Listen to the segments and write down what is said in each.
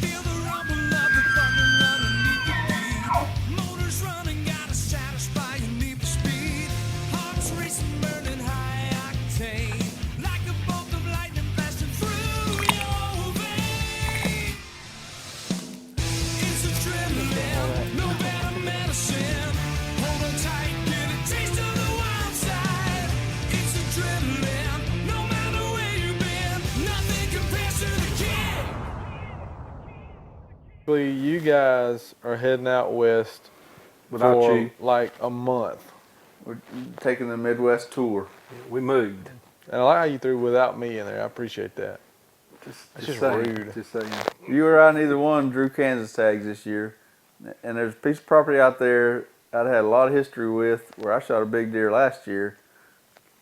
Feel the rumble of the thunder underneath your feet. Motors running, gotta satisfy your need for speed. Hearts racing, burning high octane, like a bolt of lightning blasting through your veins. It's adrenaline, no better medicine. Hold on tight, get a taste of the wild side. It's adrenaline, no matter where you've been, nothing compares to the kid. You guys are heading out west Without for you. like a month. We're taking the Midwest tour. We moved. And I like how you threw without me in there. I appreciate that. Just just saying, rude. Just saying. You or I, neither one drew Kansas tags this year. And there's a piece of property out there I'd had a lot of history with where I shot a big deer last year.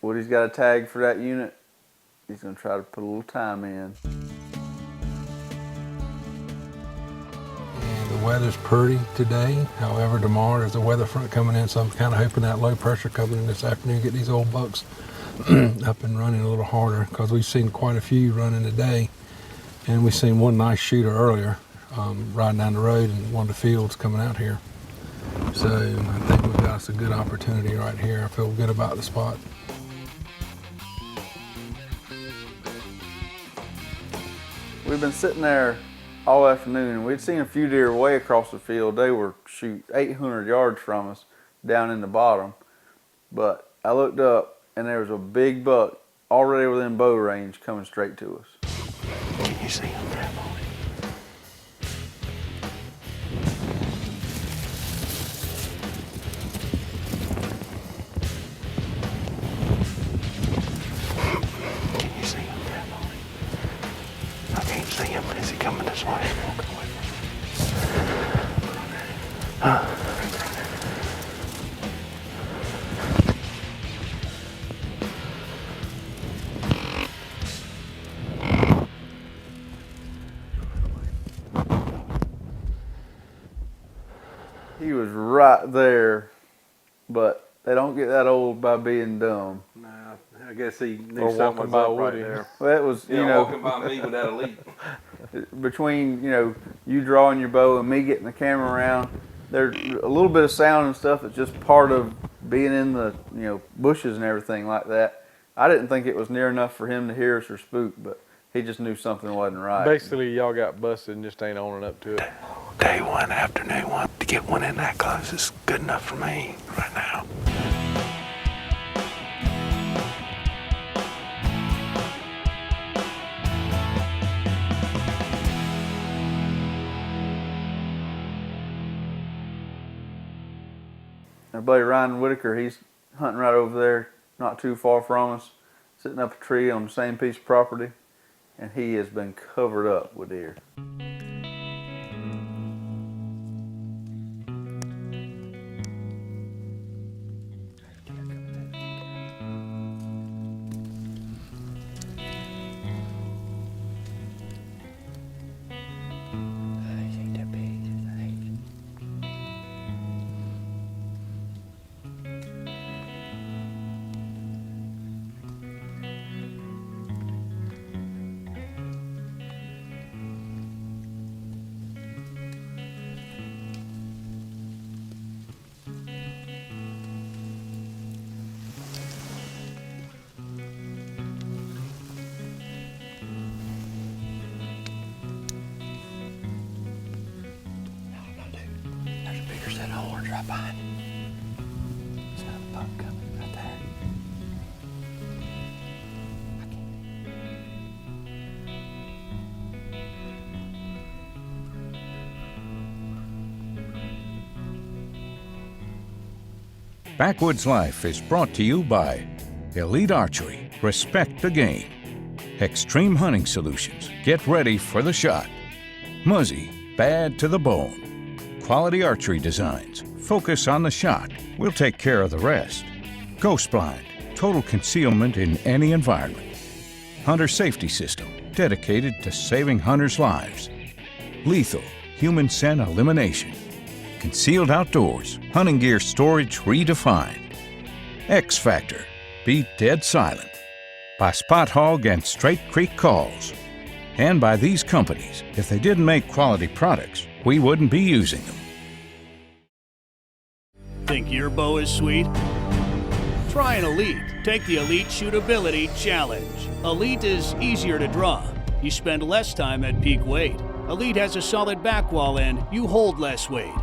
Woody's got a tag for that unit. He's going to try to put a little time in. And the weather's pretty today. However, tomorrow there's a weather front coming in, so I'm kind of hoping that low pressure coming in this afternoon get these old bucks up and running a little harder, because we've seen quite a few running today. And we've seen one nice shooter earlier riding down the road in one of the fields coming out here. So I think we've got us a good opportunity right here. I feel good about the spot. We've been sitting there all afternoon, and we'd seen a few deer way across the field. They were, 800 yards from us down in the bottom. But I looked up, and there was a big buck already within bow range coming straight to us. Can you see him, Grandma? Can you see him, Grandma? I can't see him, but is he coming this way? He was right there, but they don't get that old by being dumb. Nah, I guess he knew Or something walking was by up right Woody. there. Well, it was, you know, walking by me without a lead. between, you know, you drawing your bow and me getting the camera around, there's a little bit of sound and stuff that's just part of being in the, you know, bushes and everything like that. I didn't think it was near enough for him to hear us or spook, but he just knew something wasn't right. Basically, y'all got busted and just ain't owning up to it. Day one, afternoon one, to get one in that close is good enough for me right now. Our buddy Ryan Whitaker, he's hunting right over there, not too far from us, sitting up a tree on the same piece of property, and he has been covered up with deer. There's a bigger set of horns right behind you. There's another buck coming right there. Backwoods Life is brought to you by Elite Archery, respect the game. Extreme Hunting Solutions, get ready for the shot. Muzzy, bad to the bone. Quality Archery Designs, focus on the shot. We'll take care of the rest. Ghost Blind, total concealment in any environment. Hunter Safety System, dedicated to saving hunters' lives. Lethal, human scent elimination. Concealed Outdoors, hunting gear storage redefined. X Factor, beat dead silent. By Spot Hog and Straight Creek Calls. and by these companies. If they didn't make quality products, we wouldn't be using them. Think your bow is sweet? Try an Elite. Take the Elite Shootability Challenge. Elite is easier to draw. You spend less time at peak weight. Elite has a solid back wall and you hold less weight.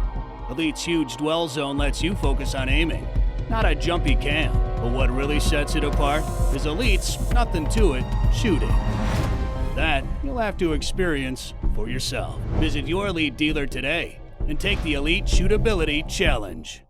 Elite's huge dwell zone lets you focus on aiming, not a jumpy cam. But what really sets it apart is Elite's nothing to it shooting. That you'll have to experience for yourself. Visit your Elite dealer today and take the Elite Shootability Challenge.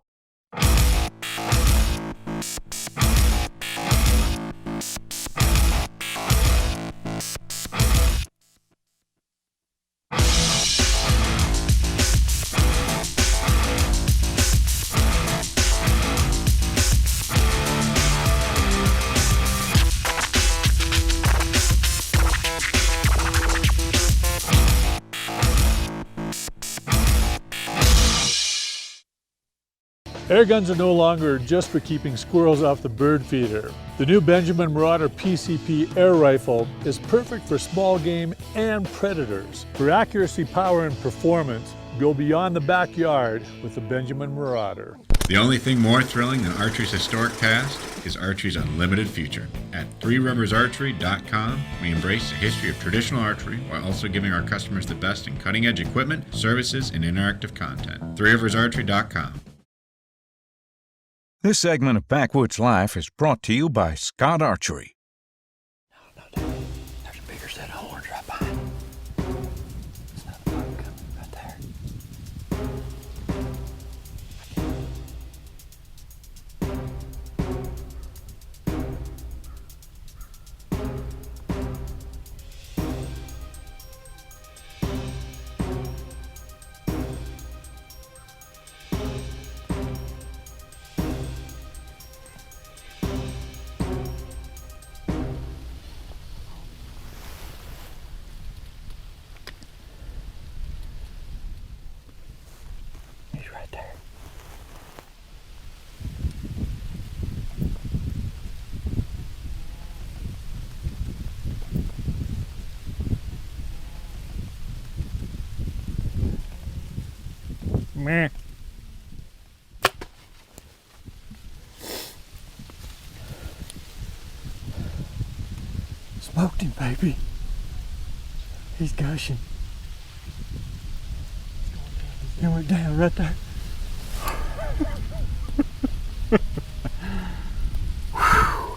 Air guns are no longer just for keeping squirrels off the bird feeder. The new Benjamin Marauder PCP air rifle is perfect for small game and predators. For accuracy, power, and performance, go beyond the backyard with the Benjamin Marauder. The only thing more thrilling than archery's historic past is archery's unlimited future. At threeriversarchery.com, we embrace the history of traditional archery while also giving our customers the best in cutting-edge equipment, services, and interactive content. threeriversarchery.com. This segment of Backwoods Life is brought to you by Scott Archery. There's a bigger set of horns right behind. There's another buck coming right there. He's right there. Meh. Smoked him, baby. He's gushing. He went down right there.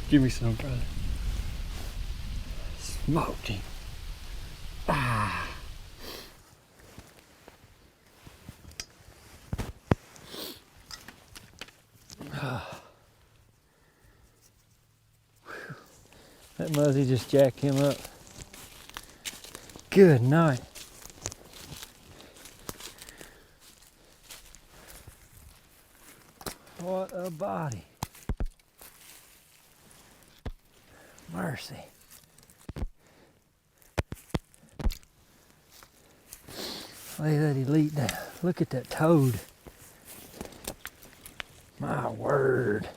Give me some, brother. Smoked him. Ah. That muzzy just jacked him up. Good night. What a body. Mercy. Lay that Elite down. Look at that toad. My word.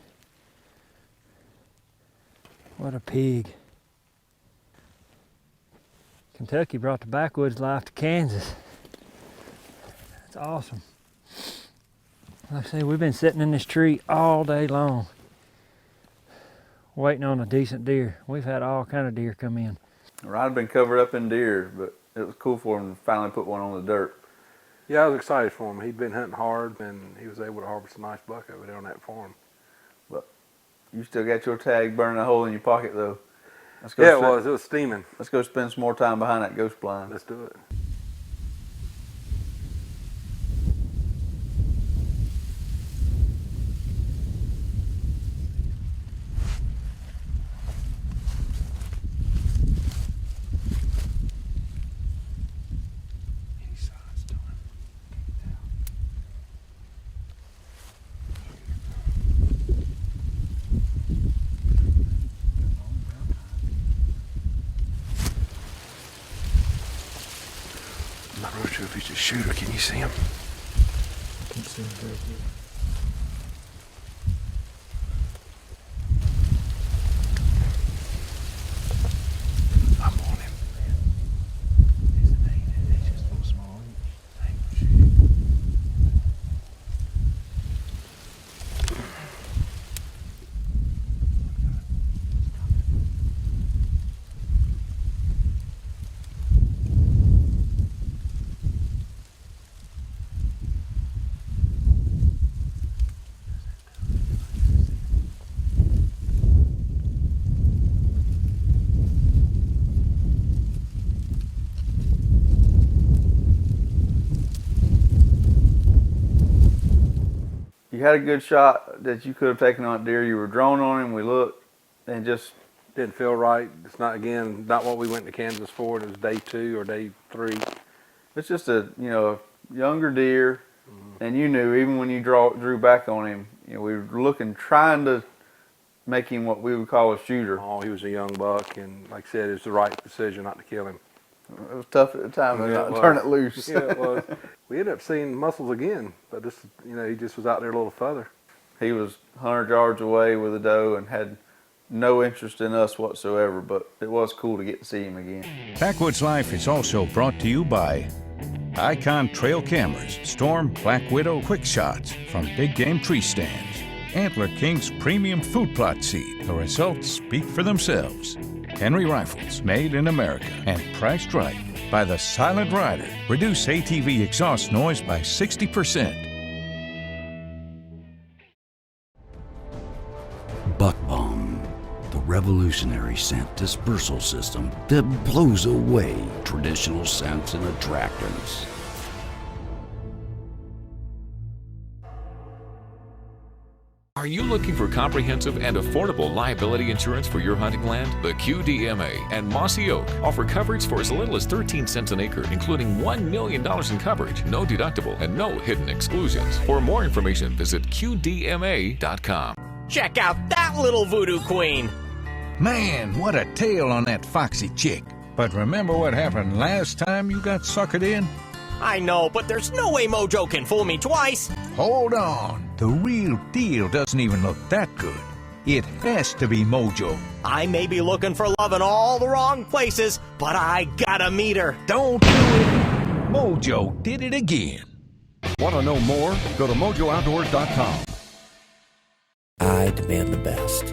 What a pig. Kentucky brought the Backwoods Life to Kansas. That's awesome. Like I say, we've been sitting in this tree all day long, waiting on a decent deer. We've had all kind of deer come in. Ryan's been covered up in deer, but it was cool for him to finally put one on the dirt. Yeah, I was excited for him. He'd been hunting hard, and he was able to harvest a nice buck over there on that farm. But you still got your tag burning a hole in your pocket, though. Let's Yeah, go it was steaming. Let's go spend some more time behind that ghost blind. Let's do it. I'm not real sure if he's a shooter. Can you see him? Can see him very good. I'm on him. you had a good shot that you could have taken on deer. You were drawn on him. We looked and just Didn't feel right. It's not, again, not what we went to Kansas for. It was day 2 or day 3. it's just a younger deer, and you knew even when you drew back on him, we were looking, trying to make him what we would call a shooter. Oh, he was a young buck, and like I said, it was the right decision not to kill him. It was tough at the time to not turn it loose. Yeah, it was. We ended up seeing muscles again, but this, he just was out there a little further. He was 100 yards away with a doe and had no interest in us whatsoever, but it was cool to get to see him again. Backwoods Life is also brought to you by Icon Trail Cameras, Storm, Black Widow Quick Shots from Big Game Tree Stands, Antler King's Premium Food Plot Seed. The results speak for themselves. Henry Rifles, made in America and priced right by the Silent Rider. Reduce ATV exhaust noise by 60%. Buck Bomb, the revolutionary scent dispersal system that blows away traditional scents and attractants. Are you looking for comprehensive and affordable liability insurance for your hunting land? The QDMA and Mossy Oak offer coverage for as little as 13 cents an acre, including $1 million in coverage, no deductible, and no hidden exclusions. For more information, visit QDMA.com. Check out that little voodoo queen! Man, what a tail on that foxy chick. But remember what happened last time you got suckered in? I know, but there's no way Mojo can fool me twice. Hold on. The real deal doesn't even look that good. It has to be Mojo. I may be looking for love in all the wrong places, but I gotta meet her. Don't do it. Mojo did it again. Want to know more? Go to MojoOutdoors.com. I demand the best.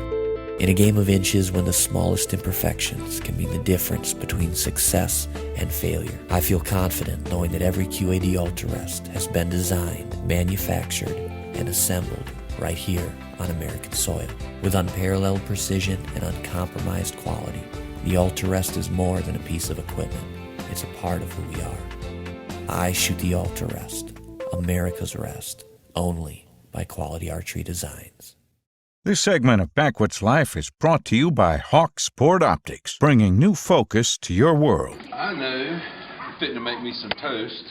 In a game of inches, when the smallest imperfections can mean the difference between success and failure, I feel confident knowing that every QAD Ultra-Rest has been designed, manufactured, and assembled right here on American soil. With unparalleled precision and uncompromised quality, the Ultra-Rest is more than a piece of equipment. It's a part of who we are. I shoot the Ultra-Rest, America's Rest, only by Quality Archery Designs. This segment of Backwoods Life is brought to you by HAWKE Sport Optics, bringing new focus to your world. I know you're fitting to make me some toast.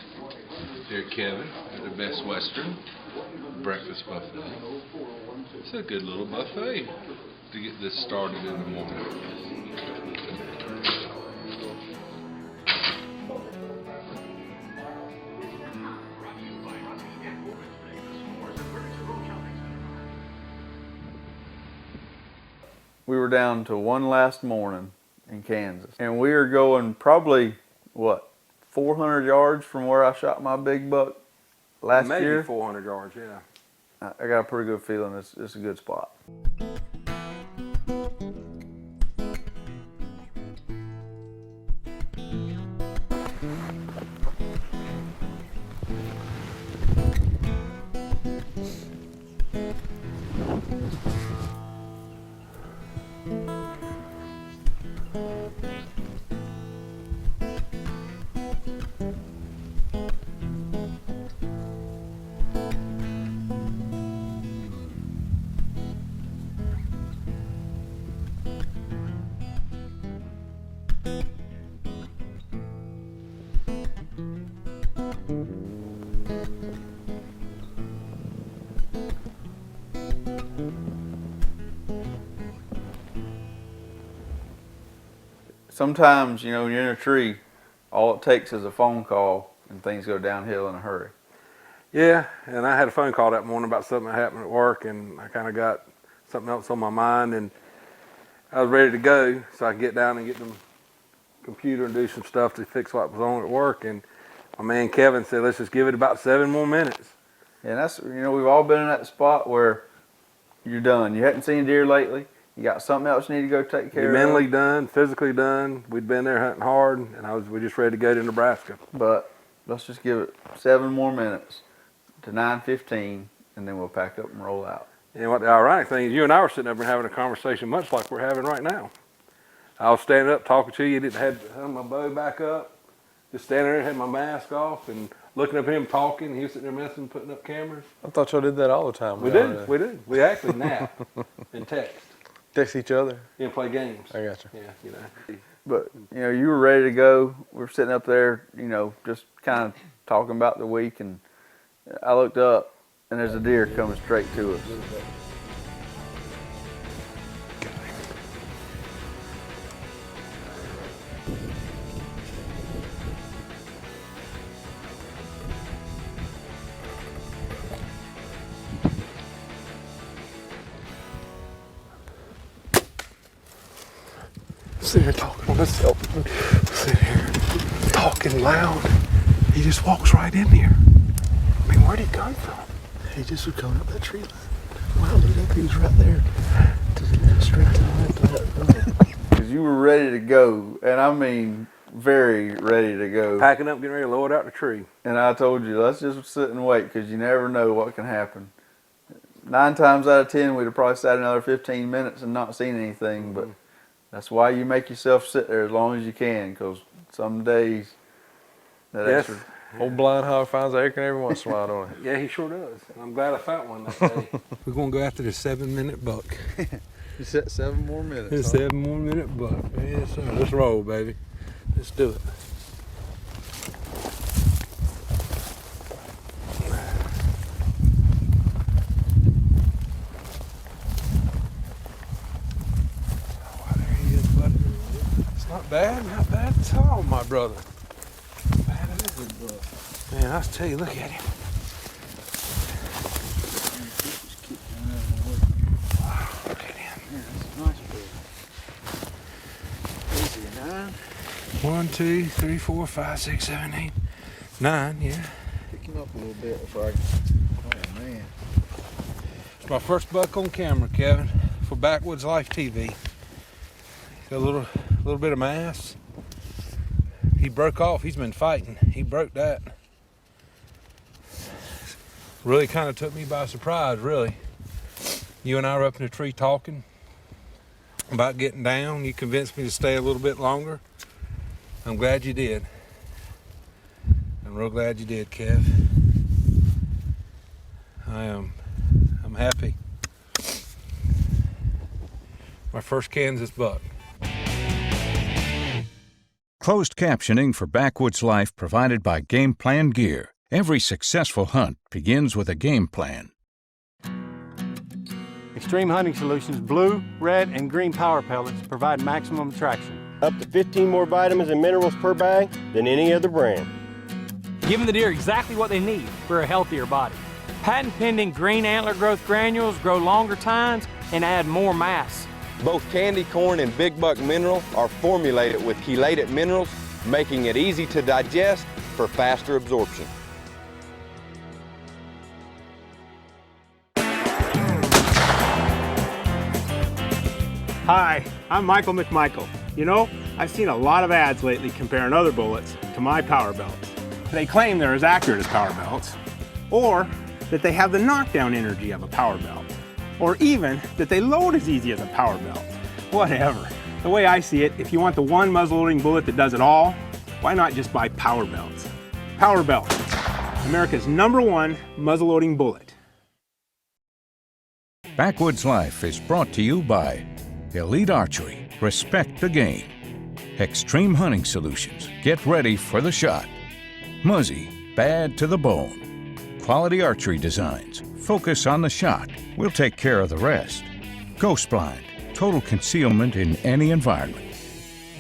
Dear Kevin, at the Best Western breakfast buffet. It's a good little buffet to get this started in the morning. We were down to one last morning in Kansas, and we are going probably, 400 yards from where I shot my big buck last year? Maybe 400 yards, yeah. I got a pretty good feeling it's a good spot. Sometimes, when you're in a tree, all it takes is a phone call and things go downhill in a hurry. Yeah, and I had a phone call that morning about something that happened at work, and I kind of got something else on my mind, and I was ready to go so I could get down and get the computer and do some stuff to fix what was on at work. And my man Kevin said, let's just give it about 7 more minutes. And that's, we've all been in that spot where you're done. You hadn't seen deer lately. You got something else you need to go take care You're of. mentally done, physically done. We'd been there hunting hard, and we're just ready to go to Nebraska. But let's just give it 7 more minutes to 9:15, and then we'll pack up and roll out. And what the ironic thing is, you and I were sitting up and having a conversation much like we're having right now. I was standing up talking to you, had my bow back up, Just standing there, had my mask off, and looking up at him talking. He was sitting there messing, putting up cameras. I thought y'all did that all the time. We do. We actually nap and text. Text each other? Yeah, play games. I got you. Yeah, you know. But, you know, you were ready to go. We're sitting up there, you know, just kind of talking about the week, and I looked up, and there's a deer coming straight to us. Sitting here talking on himself. Sitting here talking loud. He just walks right in here. I mean, where'd he come from? He just was coming up that tree line. Wow, look up, he was right there. Straight to the left. Because you were ready to go, and I mean very ready to go. Packing up, getting ready to lower it out the tree. And I told you, let's just sit and wait, because you never know what can happen. 9 times out of 10, we'd have probably sat another 15 minutes and not seen anything, but that's why you make yourself sit there as long as you can, because some days that extra... Old blind hog finds an acorn every once in a while, don't he? Yeah, he sure does. I'm glad I found one that day. We're going to go after the 7-minute buck. You set 7 more minutes. It's 7 more minute buck. Yes, sir. Let's roll, baby. Let's do it. Not bad at all, my brother. Man, it is a buck. Man, I'll tell you, look at him. Wow, look at him. Yeah, that's a nice buck. Easy, 9. 1, 2, 3, 4, 5, 6, 7, 8, 9, yeah. Pick him up a little bit before I... Oh, man. It's my first buck on camera, Kevin, for Backwoods Life TV. Got a little bit of mass. He broke off. He's been fighting. He broke that. Really kind of took me by surprise, really. You and I were up in the tree talking about getting down. You convinced me to stay a little bit longer. I'm glad you did. I'm real glad you did, Kev. I'm happy. My first Kansas buck. Closed captioning for Backwoods Life provided by Game Plan Gear. Every successful hunt begins with a game plan. Extreme Hunting Solutions blue, red, and green power pellets provide maximum traction. Up to 15 more vitamins and minerals per bag than any other brand. Giving the deer exactly what they need for a healthier body. Patent-pending green antler growth granules grow longer tines and add more mass. Both candy corn and big buck mineral are formulated with chelated minerals, making it easy to digest for faster absorption. Hi, I'm Michael McMichael. You know, I've seen a lot of ads lately comparing other bullets to my power belts. They claim they're as accurate as power belts, or that they have the knockdown energy of a power belt, or even that they load as easy as a power belt. Whatever. The way I see it, if you want the one muzzleloading bullet that does it all, why not just buy power belts? Power Belt, America's #1 muzzleloading bullet. Backwoods Life is brought to you by Elite Archery, respect the game. Extreme Hunting Solutions, get ready for the shot. Muzzy, bad to the bone. Quality Archery Designs, focus on the shot. We'll take care of the rest. Ghost Blind, total concealment in any environment.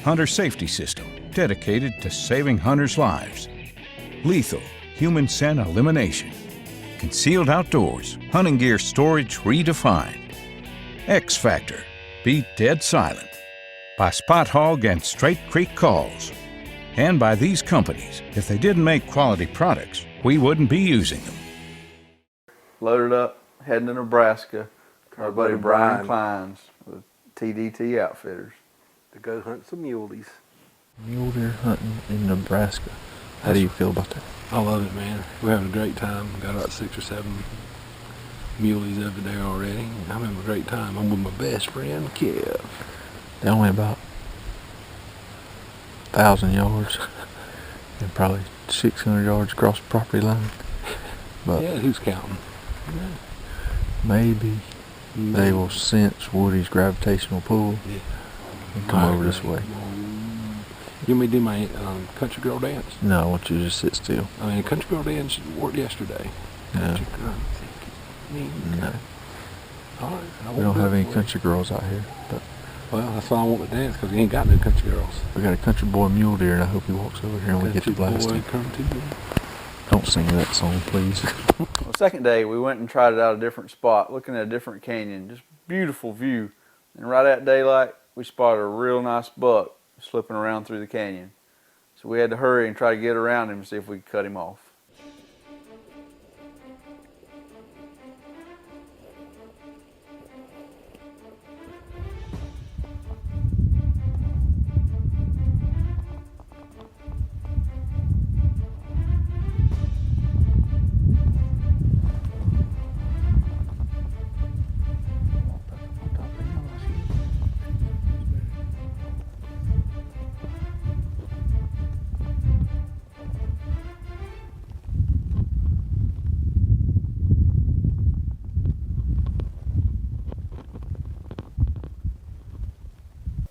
Hunter Safety System, dedicated to saving hunters' lives. Lethal, human scent elimination. Concealed Outdoors, hunting gear storage redefined. X Factor, be dead silent. By Spot Hog and Straight Creek Calls. And by these companies. If they didn't make quality products, we wouldn't be using them. Loaded up, heading to Nebraska. Our buddy Brian Klein's with TDT Outfitters. To go hunt some muleys. Mule deer hunting in Nebraska. How do you feel about that? I love it, man. We're having a great time. Got about 6 or 7 muleys over there already. I'm having a great time. I'm with my best friend, Kev. They're only about 1,000 yards. and probably 600 yards across the property line. But Yeah, who's counting? maybe they will sense Woody's gravitational pull and come over this way. You want me to do my country girl dance? No, I want you to just sit still. I mean, country girl dance worked yesterday. No. Country girl. No. All right. We don't have any country girls out here. But well, that's why I want to dance, because we ain't got no country girls. we got a country boy mule deer, and I hope he walks over here and we get to blasting. Don't sing that song, please. Well, the second day, we went and tried it out a different spot, looking at a different canyon. Just beautiful view. And right at daylight, we spotted a real nice buck slipping around through the canyon. So we had to hurry and try to get around him and see if we could cut him off.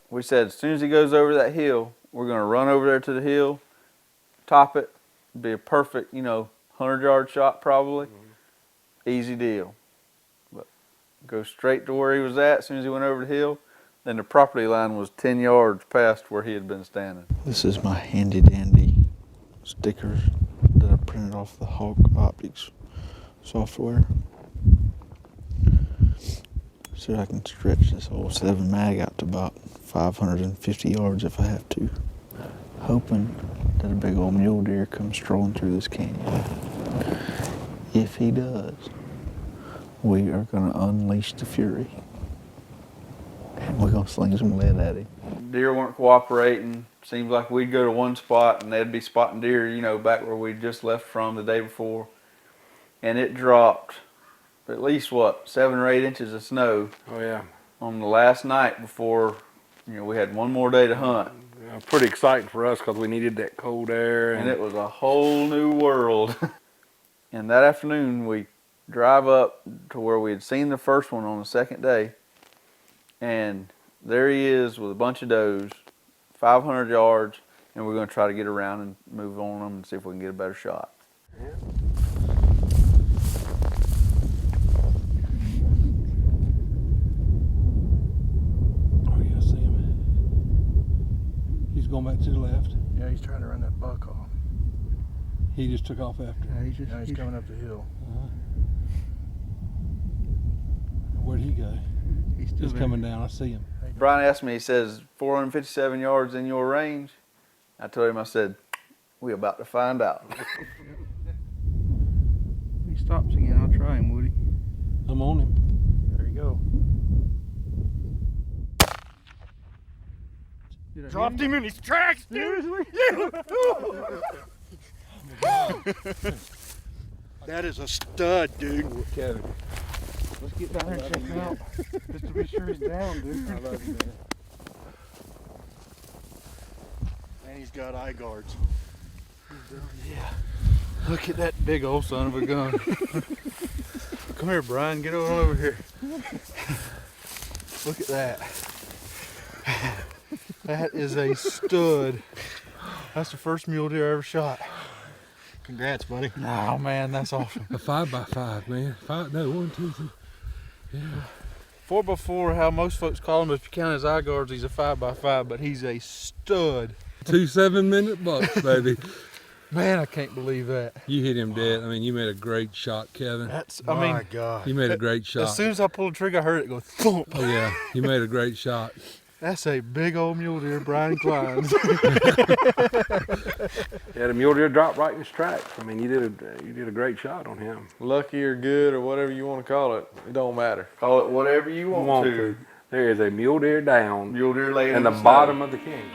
We said as soon as he goes over that hill, we're going to run over there to the hill, top it, be a perfect, 100-yard shot probably. Easy deal. But go straight to where he was at as soon as he went over the hill. Then the property line was 10 yards past where he had been standing. This is my handy dandy stickers that I printed off the HAWKE optics software. So I can stretch this whole 7 mag out to about 550 yards if I have to. Hoping that a big old mule deer comes strolling through this canyon. If he does, we are going to unleash the fury. And we're going to sling some lead at him. Deer weren't cooperating. Seems like we'd go to one spot and they'd be spotting deer, back where we just left from the day before. And it dropped at least, 7 or 8 inches of snow. Oh, yeah. On the last night before, we had one more day to hunt. Yeah, pretty exciting for us because we needed that cold air. And it was a whole new world. And that afternoon, we drive up to where we had seen the first one on the second day. And there he is with a bunch of does, 500 yards, and we're going to try to get around and move on them and see if we can get a better shot. Yeah. Going back to the left. Yeah, he's trying to run that buck off. He just took off after. Yeah, he's coming up the hill. Where'd he go? He's coming down. I see him. Brian asked me, he says, 457 yards in your range? I told him, I said, we're about to find out. He stops again. I'll try him, Woody. I'm on him. There you go. Dropped him in his tracks, seriously? That is a stud, dude. Kevin. Let's get down there and check him out. Just to be sure he's down, dude. I love you, man. And he's got eye guards. Yeah. Look at that big old son of a gun. Come here, Brian. Get on over here. Look at that. That is a stud. That's the first mule deer I ever shot. Congrats, buddy. Oh man, that's awesome. A 5x5, man. 1, 2, 3. Yeah. 4x4, how most folks call him. If you count his eye guards, he's a 5x5, but he's a stud. 2 7-minute bucks, baby. Man, I can't believe that. You hit him dead. I mean, you made a great shot, Kevin. My God. You made a great shot. As soon as I pulled the trigger, I heard it go thump. Oh yeah, you made a great shot. That's a big old mule deer, Brian Klein's. Yeah, the mule deer dropped right in his tracks. I mean, you did a great shot on him. Lucky or good or whatever you want to call it, it don't matter. Call it whatever you want to. There is a mule deer down Mule deer laying in the snow. bottom of the canyon.